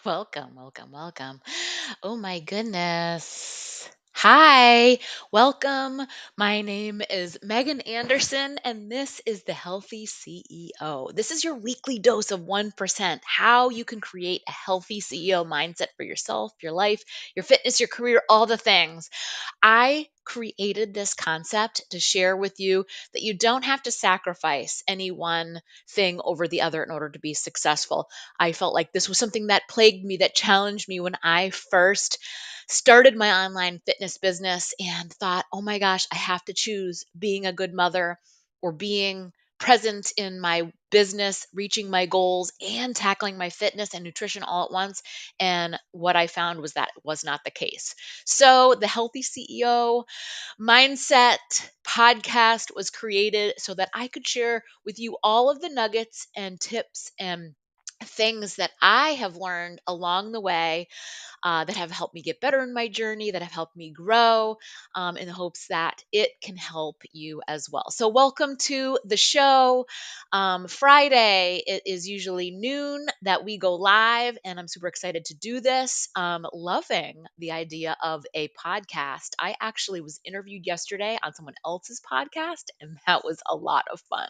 Welcome, welcome, welcome. Oh my goodness. Hi, welcome. My name is Megan Anderson, and this is the Healthy CEO. This is your weekly dose of 1%, how you can create a healthy CEO mindset for yourself, your life, your fitness, your career, all the things. I created this concept to share with you that you don't have to sacrifice any one thing over the other in order to be successful. I felt like this was something that plagued me, that challenged me when I first started my online fitness business and thought, oh my gosh, I have to choose being a good mother or being present in my business, reaching my goals, and tackling my fitness and nutrition all at once. And what I found was that was not the case. So, the Healthy CEO Mindset podcast was created so that I could share with you all of the nuggets and tips and things that I have learned along the way that have helped me get better in my journey, that have helped me grow, in the hopes that it can help you as well. So, welcome to the show. Friday, it is usually noon that we go live, and I'm super excited to do this. Loving the idea of a podcast. I actually was interviewed yesterday on someone else's podcast, and that was a lot of fun.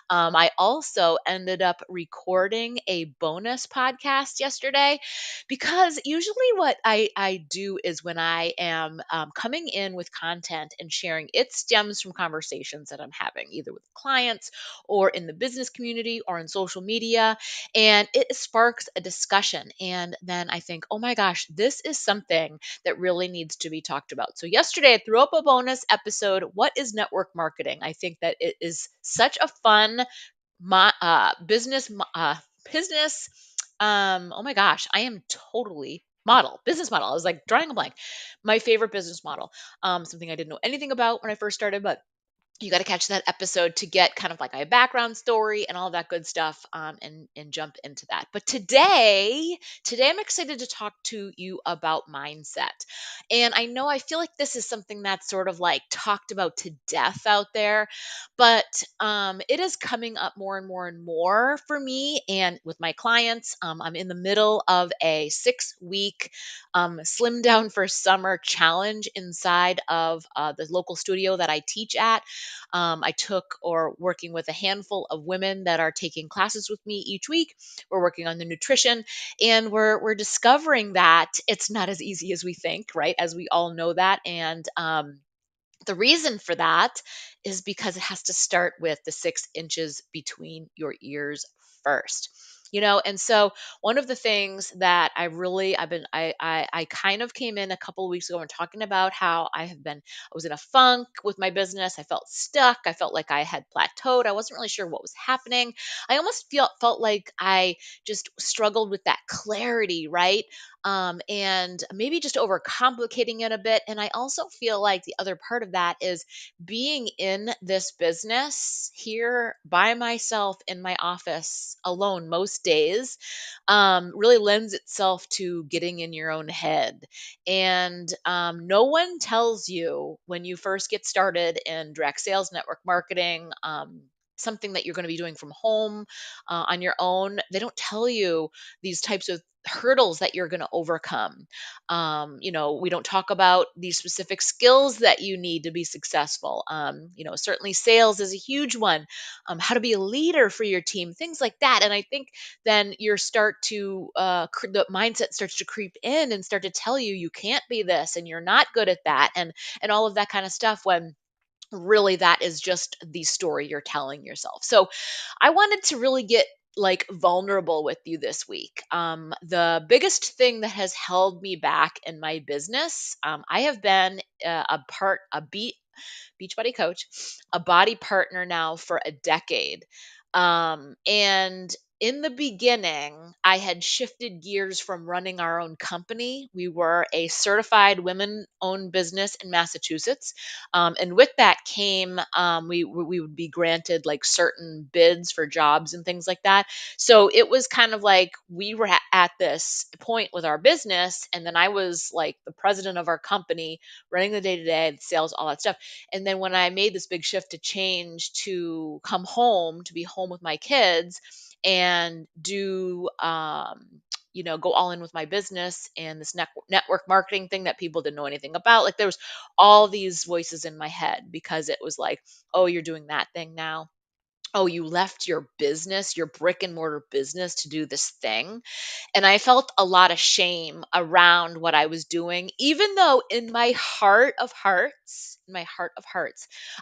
I also ended up recording a bonus podcast yesterday because usually what I do is when I am coming in with content and sharing, it stems from conversations that I'm having either with clients or in the business community or in social media, and it sparks a discussion. And then I think, oh my gosh, this is something that really needs to be talked about. So yesterday I threw up a bonus episode. What is network marketing? I think that it is such a fun business. Oh my gosh, I am totally business model. I was like drawing a blank. My favorite business model. Something I didn't know anything about when I first started, but you got to catch that episode to get kind of like my background story and all that good stuff, and jump into that. But today I'm excited to talk to you about mindset. And I know I feel like this is something that's sort of like talked about to death out there, but it is coming up more and more and more for me and with my clients. I'm in the middle of a 6 week slim down for summer challenge inside of the local studio that I teach at. I took or working with a handful of women that are taking classes with me each week. We're working on the nutrition, and we're discovering that it's not as easy as we think, right? As we all know that, and the reason for that is because it has to start with the 6 inches between your ears first. And so one of the things that I kind of came in a couple of weeks ago and talking about how I was in a funk with my business. I felt stuck. I felt like I had plateaued. I wasn't really sure what was happening. I almost felt like I just struggled with that clarity, right? And maybe just overcomplicating it a bit. And I also feel like the other part of that is being in this business here by myself in my office alone most days, really lends itself to getting in your own head. And no one tells you when you first get started in direct sales, network marketing, something that you're going to be doing from home on your own. They don't tell you these types of hurdles that you're going to overcome. We don't talk about these specific skills that you need to be successful. Certainly sales is a huge one. How to be a leader for your team, things like that. And I think then the mindset starts to creep in and start to tell you you can't be this and you're not good at that, and all of that kind of stuff, when really that is just the story you're telling yourself. So I wanted to really get like vulnerable with you this week. The biggest thing that has held me back in my business, I have been beach buddy coach, a body partner now for a decade. And in the beginning, I had shifted gears from running our own company. We were a certified women owned business in Massachusetts. And with that came, we would be granted like certain bids for jobs and things like that. So it was kind of like we were at this point with our business. And then I was like the president of our company, running the day to day, sales, all that stuff. And then when I made this big shift to change to come home, to be home with my kids and do go all in with my business and this network marketing thing that people didn't know anything about. Like there was all these voices in my head because it was like, oh, you're doing that thing now. Oh, you left your business, your brick and mortar business to do this thing. And I felt a lot of shame around what I was doing, even though in my heart of hearts,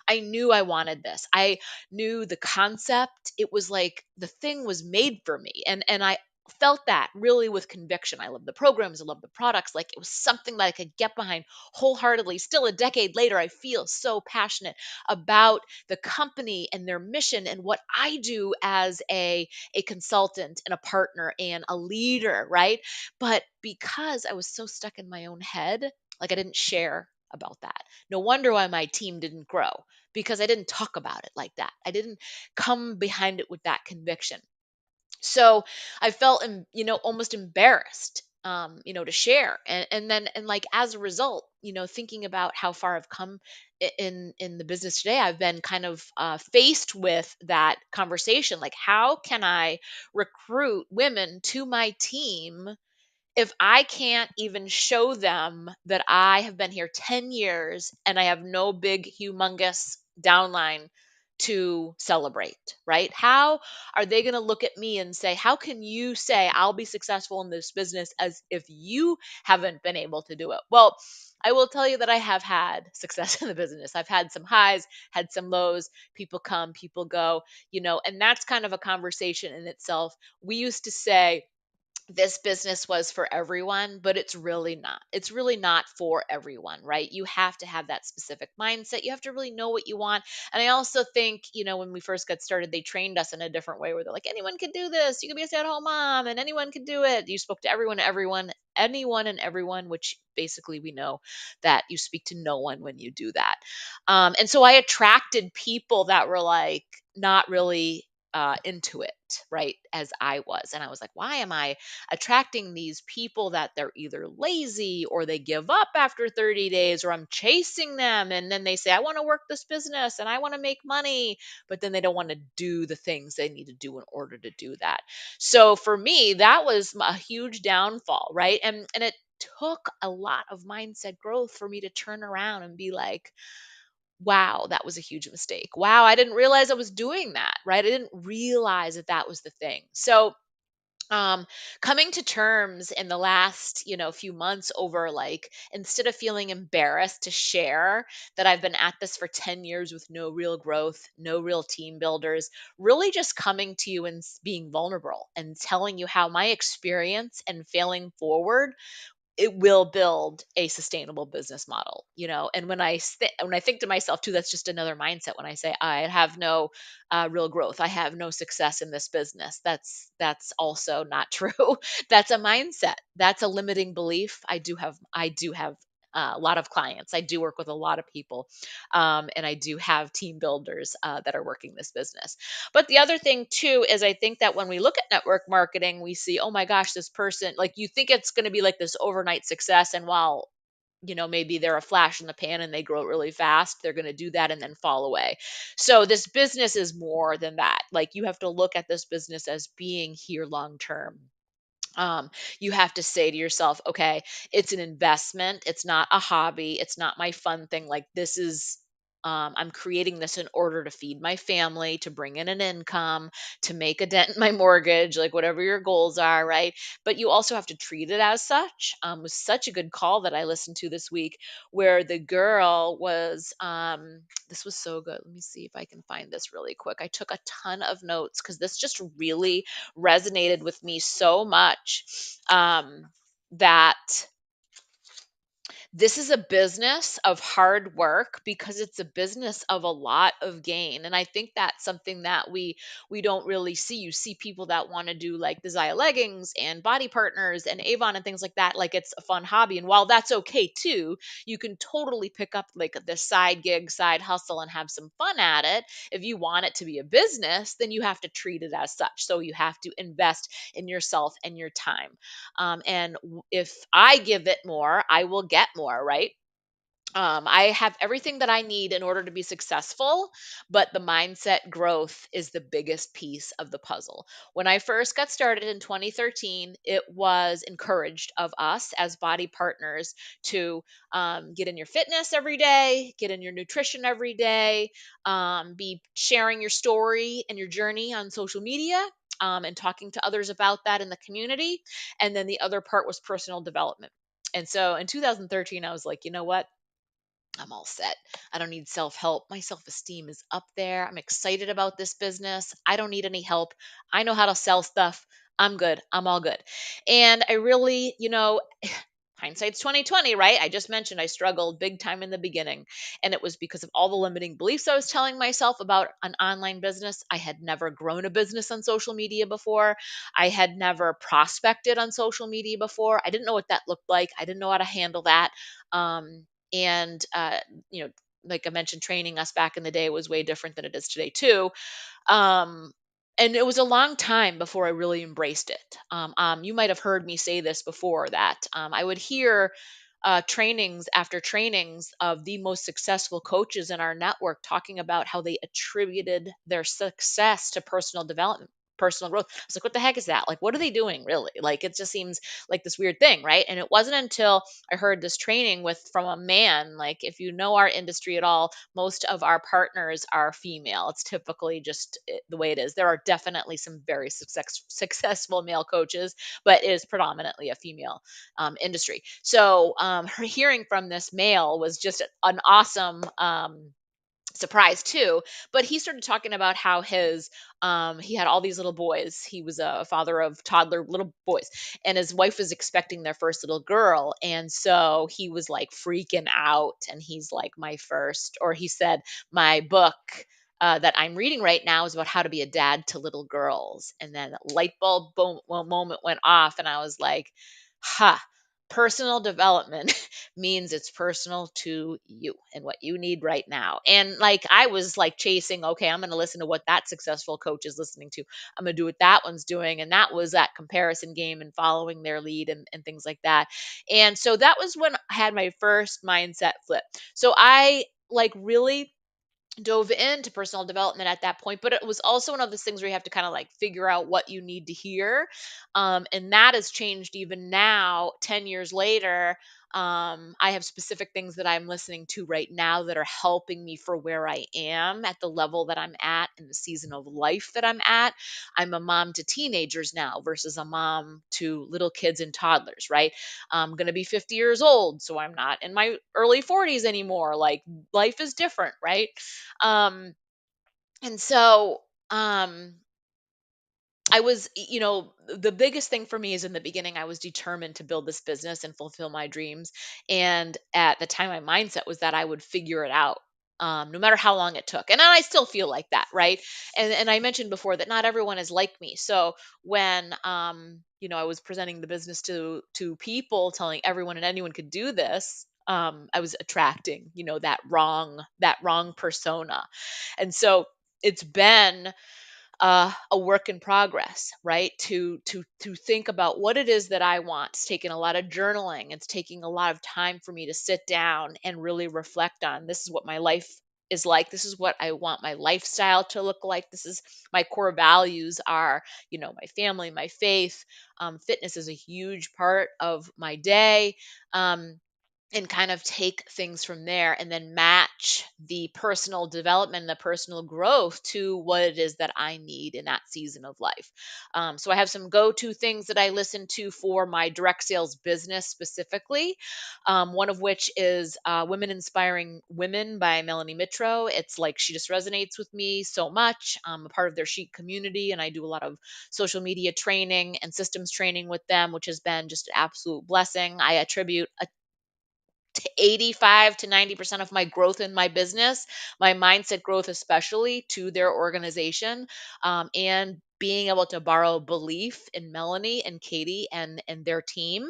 I knew I wanted this. I knew the concept. It was like the thing was made for me. And I felt that really with conviction. I love the programs, I love the products. Like it was something that I could get behind wholeheartedly. Still a decade later, I feel so passionate about the company and their mission and what I do as a consultant and a partner and a leader, right? But because I was so stuck in my own head, like I didn't share about that. No wonder why my team didn't grow because I didn't talk about it like that. I didn't come behind it with that conviction. So I felt, almost embarrassed, to share. And like, as a result, thinking about how far I've come in the business today, I've been kind of faced with that conversation. Like, how can I recruit women to my team if I can't even show them that I have been here 10 years and I have no big, humongous downline to celebrate, right? How are they going to look at me and say, how can you say I'll be successful in this business as if you haven't been able to do it? Well, I will tell you that I have had success in the business. I've had some highs, had some lows, people come, people go, and that's kind of a conversation in itself. We used to say, this business was for everyone, but it's really not. It's really not for everyone, right? You have to have that specific mindset. You have to really know what you want. And I also think, when we first got started, they trained us in a different way where they're like, anyone can do this. You can be a stay at home mom and anyone can do it. You spoke to anyone and everyone, which basically we know that you speak to no one when you do that. And so I attracted people that were like, not really into it, right? As I was. And I was like, why am I attracting these people that they're either lazy or they give up after 30 days or I'm chasing them and then they say I want to work this business and I want to make money, but then they don't want to do the things they need to do in order to do that. So for me, that was a huge downfall, right? And it took a lot of mindset growth for me to turn around and be like, wow, that was a huge mistake. Wow, I didn't realize I was doing that, right? I didn't realize that that was the thing. So um coming to terms in the last few months over, like, instead of feeling embarrassed to share that I've been at this for 10 years with no real growth, no real team builders, really just coming to you and being vulnerable and telling you how my experience and failing forward, it will build a sustainable business model. And when I think to myself too, that's just another mindset. When I say I have no real growth, I have no success in this business, that's also not true. That's a mindset, that's a limiting belief. I do have a lot of clients. I do work with a lot of people, and I do have team builders that are working this business. But the other thing too is I think that when we look at network marketing, we see, oh my gosh, this person, like, you think it's going to be like this overnight success. And while maybe they're a flash in the pan and they grow really fast, they're going to do that and then fall away. So this business is more than that. Like, you have to look at this business as being here long term. You have to say to yourself, okay, it's an investment. It's not a hobby. It's not my fun thing. Like, this is, I'm creating this in order to feed my family, to bring in an income, to make a dent in my mortgage, like whatever your goals are, right? But you also have to treat it as such. It was such a good call that I listened to this week where the girl was, this was so good. Let me see if I can find this really quick. I took a ton of notes because this just really resonated with me so much, that this is a business of hard work because it's a business of a lot of gain. And I think that's something that we don't really see. You see people that want to do like the Zaya leggings and body partners and Avon and things like that, like it's a fun hobby. And while that's okay too, you can totally pick up like the side gig, side hustle, and have some fun at it. If you want it to be a business, then you have to treat it as such. So you have to invest in yourself and your time. And if I give it more, I will get more, right? I have everything that I need in order to be successful, but the mindset growth is the biggest piece of the puzzle. When I first got started in 2013, it was encouraged of us as body partners to get in your fitness every day, get in your nutrition every day, be sharing your story and your journey on social media. And talking to others about that in the community. And then the other part was personal development. And so in 2013, I was like, you know what? I'm all set. I don't need self help. My self esteem is up there. I'm excited about this business. I don't need any help. I know how to sell stuff. I'm good. I'm all good. And I really, hindsight's 2020, right? I just mentioned I struggled big time in the beginning, and it was because of all the limiting beliefs I was telling myself about an online business. I had never grown a business on social media before. I had never prospected on social media before. I didn't know what that looked like. I didn't know how to handle that. And you know, like I mentioned, training us back in the day was way different than it is today too. um, and it was a long time before I really embraced it. You might have heard me say this before, that I would hear trainings after trainings of the most successful coaches in our network talking about how they attributed their success to personal development, personal growth. I was like, what the heck is that? Like, what are they doing really? Like, it just seems like this weird thing, right? And it wasn't until I heard this training with from a man. Like, if you know our industry at all, most of our partners are female. It's typically just the way it is. There are definitely some very successful male coaches, but it is predominantly a female industry. So hearing from this male was just an awesome surprise too. But he started talking about how his he had all these little boys. He was a father of toddler little boys, and his wife was expecting their first little girl. And so he was like freaking out, and he's like, my first, or he said, my book that I'm reading right now is about how to be a dad to little girls. And then light bulb boom, well, moment went off, and I was like, ha, personal development means it's personal to you and what you need right now. And like, I was like chasing, okay, I'm going to listen to what that successful coach is listening to. I'm going to do what that one's doing. And that was that comparison game and following their lead, and things like that. And so that was when I had my first mindset flip. So I like really dove into personal development at that point, but it was also one of those things where you have to kind of like figure out what you need to hear. And that has changed even now, 10 years later. I have specific things that I'm listening to right now that are helping me for where I am at the level that I'm at in the season of life that I'm at. I'm a mom to teenagers now versus a mom to little kids and toddlers, right? I'm going to be 50 years old, so I'm not in my early 40s anymore. Like, life is different, right? Um, and so um I was, the biggest thing for me is in the beginning, I was determined to build this business and fulfill my dreams. And at the time, my mindset was that I would figure it out. No matter how long it took. And I still feel like that, right? And I mentioned before that not everyone is like me. So when I was presenting the business to people, telling everyone and anyone could do this, I was attracting, that wrong persona. And so it's been a work in progress, right? To think about what it is that I want. It's taken a lot of journaling. It's taking a lot of time for me to sit down and really reflect on, this is what my life is like. This is what I want my lifestyle to look like. This is my core values are, my family, my faith. Fitness is a huge part of my day. And kind of take things from there and then match the personal development and the personal growth to what it is that I need in that season of life. So I have some go to things that I listen to for my direct sales business specifically. One of which is Women Inspiring Women by Melanie Mitro. It's like, she just resonates with me so much. I'm a part of their Chic community, and I do a lot of social media training and systems training with them, which has been just an absolute blessing. I attribute a to 85 to 90% of my growth in my business, my mindset growth, especially, to their organization, and being able to borrow belief in Melanie and Katie and their team.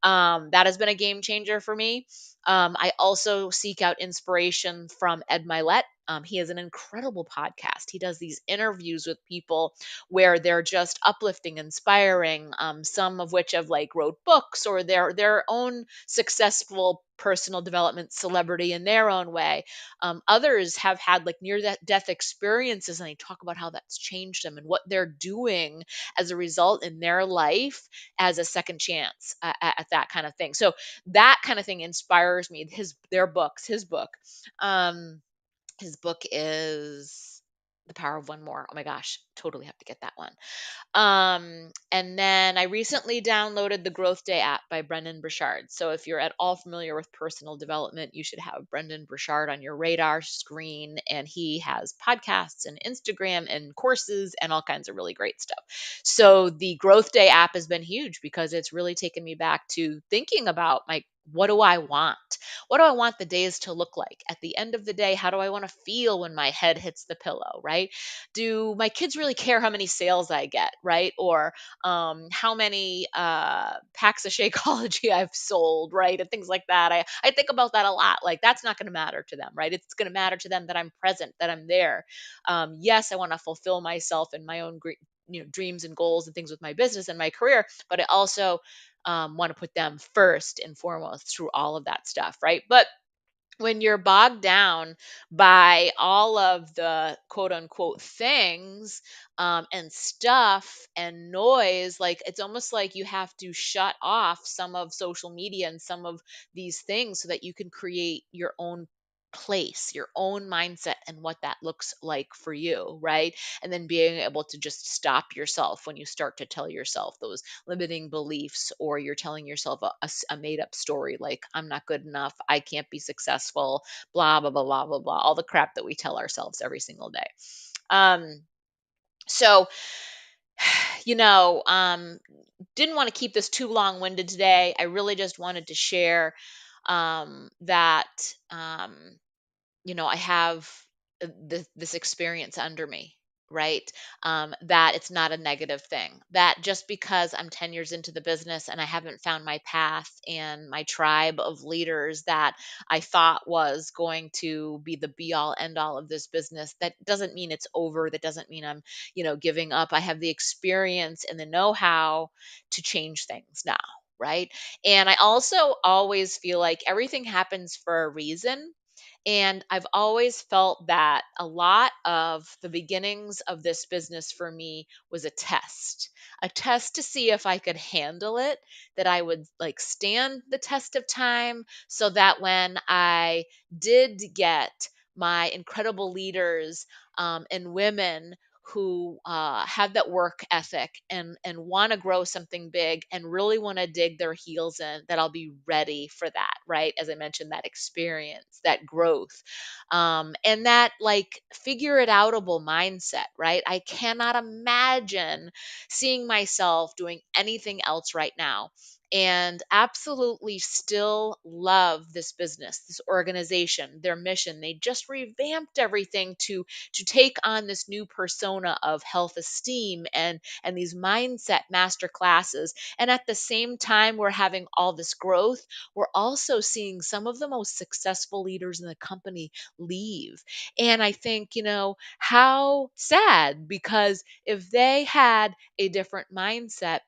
That has been a game changer for me. I also seek out inspiration from Ed Milet. He has an incredible podcast. He does these interviews with people where they're just uplifting, inspiring, some of which have like wrote books or their own successful personal development celebrity in their own way. Others have had like near death experiences, and they talk about how that's changed them and what they're doing as a result in their life as a second chance at that kind of thing. So that kind of thing inspires me. His book. Um, his book is The Power of One More. Oh my gosh, totally have to get that one. And then I recently downloaded the Growth Day app by Brendan Burchard. So if you're at all familiar with personal development, you should have Brendan Burchard on your radar screen. And he has podcasts and Instagram and courses and all kinds of really great stuff. So the Growth Day app has been huge because it's really taken me back to thinking about my what do I want? What do I want the days to look like? At the end of the day, how do I want to feel when my head hits the pillow, right? Do my kids really care how many sales I get, right? Or how many packs of Shakeology I've sold, right? And things like that. I think about that a lot. Like that's not going to matter to them, right? It's going to matter to them that I'm present, that I'm there. Yes, I want to fulfill myself and my own dreams and goals and things with my business and my career, but I also want to put them first and foremost through all of that stuff, right? But when you're bogged down by all of the quote unquote things and stuff and noise, like it's almost like you have to shut off some of social media and some of these things so that you can create your own place, your own mindset, and what that looks like for you, right? And then being able to just stop yourself when you start to tell yourself those limiting beliefs, or you're telling yourself a made up story like, I'm not good enough, I can't be successful, blah, blah, blah, blah, blah, blah, all the crap that we tell ourselves every single day. Um, so, you know, didn't want to keep this too long winded today. I really just wanted to share that. I have this experience under me, right? That it's not a negative thing. That just because I'm 10 years into the business and I haven't found my path and my tribe of leaders that I thought was going to be the be all end all of this business, that doesn't mean it's over. That doesn't mean I'm, giving up. I have the experience and the know how to change things now. Right. And I also always feel like everything happens for a reason, and I've always felt that a lot of the beginnings of this business for me was a test to see if I could handle it, that I would like stand the test of time, so that when I did get my incredible leaders and women who have that work ethic and want to grow something big and really want to dig their heels in, that I'll be ready for that, right? As I mentioned, that experience, that growth, and that like figure it outable mindset, right? I cannot imagine seeing myself doing anything else right now, and absolutely still love this business, this organization, their mission. They just revamped everything to take on this new persona of health esteem and these mindset master classes. And at the same time we're having all this growth, we're also seeing some of the most successful leaders in the company leave. And I think, how sad, because if they had a different mindset,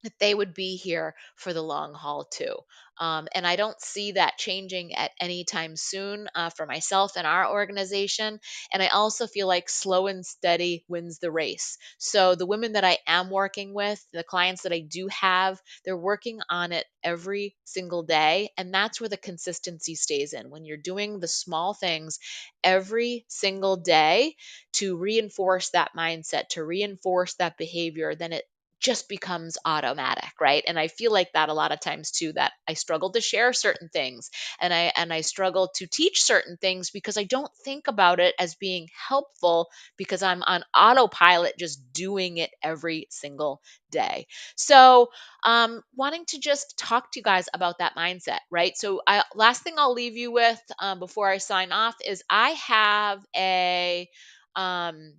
that they would be here for the long haul too. And I don't see that changing at any time soon for myself and our organization. And I also feel like slow and steady wins the race. So the women that I am working with, the clients that I do have, they're working on it every single day. And that's where the consistency stays in. When you're doing the small things every single day to reinforce that mindset, to reinforce that behavior, then it just becomes automatic, right? And I feel like that a lot of times too, that I struggle to share certain things, and I struggle to teach certain things because I don't think about it as being helpful, because I'm on autopilot just doing it every single day. So wanting to just talk to you guys about that mindset, right? So last thing I'll leave you with before I sign off is I have a um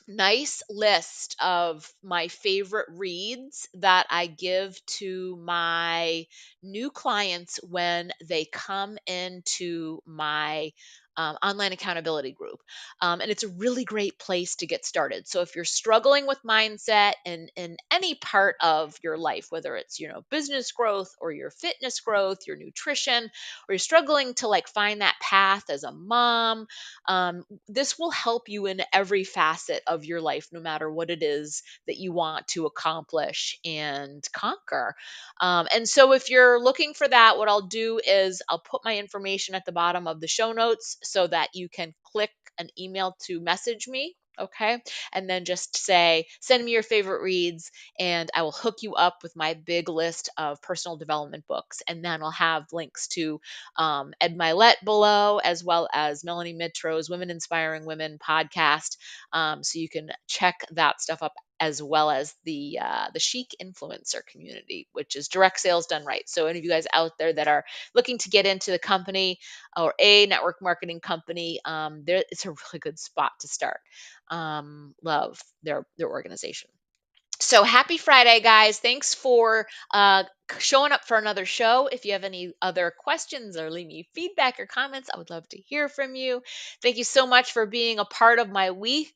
nice list of my favorite reads that I give to my new clients when they come into my online accountability group. And it's a really great place to get started. So if you're struggling with mindset in any part of your life, whether it's, business growth or your fitness growth, your nutrition, or you're struggling to like find that path as a mom, this will help you in every facet of your life, no matter what it is that you want to accomplish and conquer. And so, if you're looking for that, what I'll do is I'll put my information at the bottom of the show notes so that you can click an email to message me. Okay. And then just say, send me your favorite reads, and I will hook you up with my big list of personal development books. And then I'll have links to Ed Milet below, as well as Melanie Mitro's Women Inspiring Women podcast. So you can check that stuff up, as well as the Chic Influencer community, which is direct sales done right. So any of you guys out there that are looking to get into the company or a network marketing company, there it's a really good spot to start. Love their organization. So happy Friday, guys. Thanks for showing up for another show. If you have any other questions or leave me feedback or comments, I would love to hear from you. Thank you so much for being a part of my week.